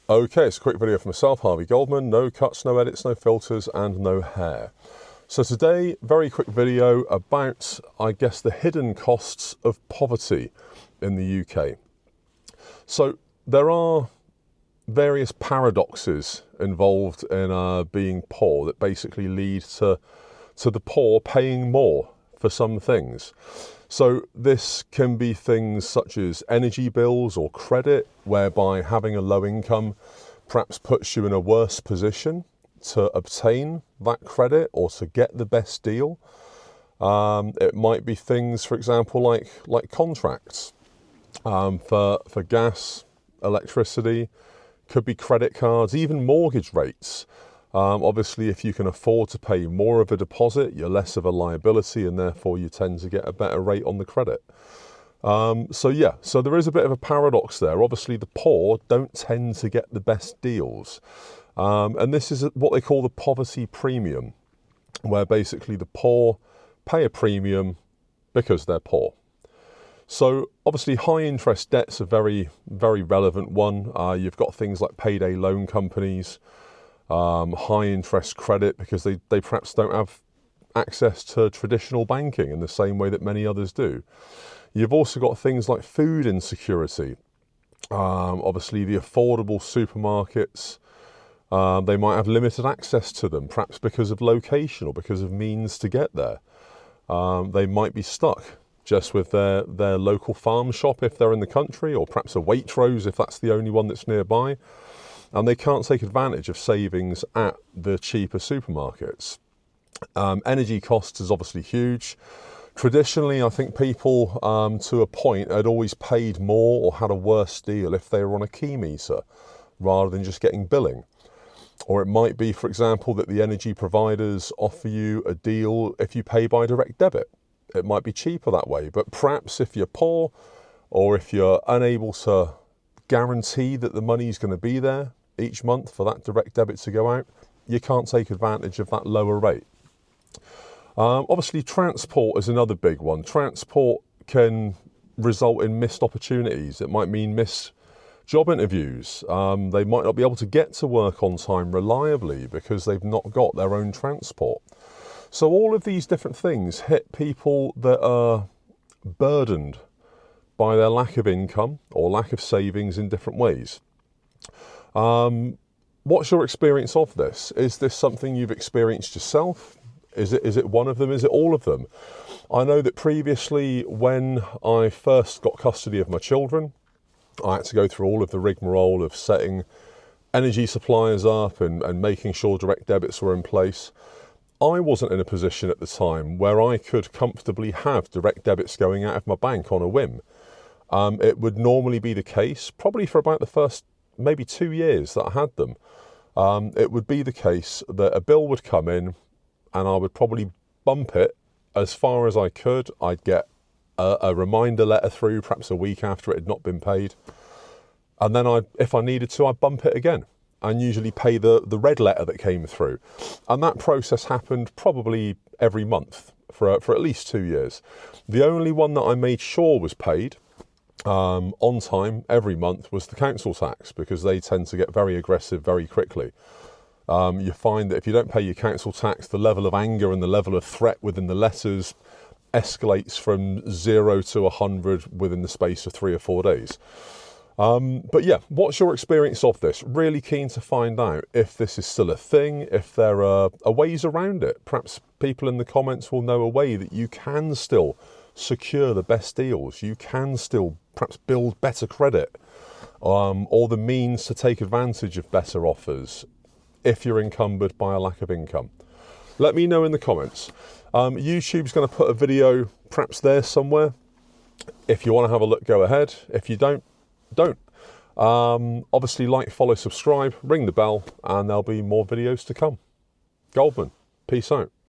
Okay, it's a quick video for myself, Harvey Goldman. No cuts, no edits, no filters, and no hair. So today, very quick video about, I guess, the hidden costs of poverty in the UK. So there are various paradoxes involved in being poor that basically lead to the poor paying more for some things. So this can be things such as energy bills or credit, whereby having a low income perhaps puts you in a worse position to obtain that credit or to get the best deal. It might be things, for example, like contracts for gas, electricity, could be credit cards, even mortgage rates. Obviously, if you can afford to pay more of a deposit, you're less of a liability and therefore you tend to get a better rate on the credit. So there is a bit of a paradox there. Obviously, the poor don't tend to get the best deals. And this is what they call the poverty premium, where basically the poor pay a premium because they're poor. So obviously high interest debt's a very, very relevant one. You've got things like payday loan companies, high interest credit because they perhaps don't have access to traditional banking in the same way that many others do. You've also got things like food insecurity. Obviously the affordable supermarkets, they might have limited access to them, perhaps because of location or because of means to get there. They might be stuck just with their local farm shop if they're in the country, or perhaps a Waitrose if that's the only one that's nearby. And they can't take advantage of savings at the cheaper supermarkets. Energy costs is obviously huge. Traditionally, I think people, to a point, had always paid more or had a worse deal if they were on a key meter rather than just getting billing. Or it might be, for example, that the energy providers offer you a deal if you pay by direct debit. It might be cheaper that way, but perhaps if you're poor or if you're unable to guarantee that the money's going to be there each month for that direct debit to go out, you can't take advantage of that lower rate. Obviously, transport is another big one. Transport can result in missed opportunities. It might mean missed job interviews. They might not be able to get to work on time reliably because they've not got their own transport. So all of these different things hit people that are burdened by their lack of income or lack of savings in different ways. What's your experience of this? Is this something you've experienced yourself? Is it one of them? Is it all of them? I know that previously, when I first got custody of my children, I had to go through all of the rigmarole of setting energy suppliers up and making sure direct debits were in place. I wasn't in a position at the time where I could comfortably have direct debits going out of my bank on a whim. It would normally be the case, probably for about the first maybe 2 years that I had them. It would be the case that a bill would come in and I would probably bump it as far as I could. I'd get a reminder letter through perhaps a week after it had not been paid. And then if I needed to, I'd bump it again and usually pay the red letter that came through. And that process happened probably every month for at least 2 years. The only one that I made sure was paid on time every month was the council tax, because they tend to get very aggressive very quickly. You find that if you don't pay your council tax, the level of anger and the level of threat within the letters escalates from 0 to 100 within the space of 3 or 4 days. But yeah, what's your experience of this? Really keen to find out if this is still a thing, if there are ways around it. Perhaps people in the comments will know a way that you can still secure the best deals. You can still perhaps build better credit, or the means to take advantage of better offers if you're encumbered by a lack of income. Let me know in the comments. YouTube's going to put a video perhaps there somewhere. If you want to have a look, go ahead. If you don't. Obviously, like, follow, subscribe, ring the bell, and there'll be more videos to come. Goldman, peace out.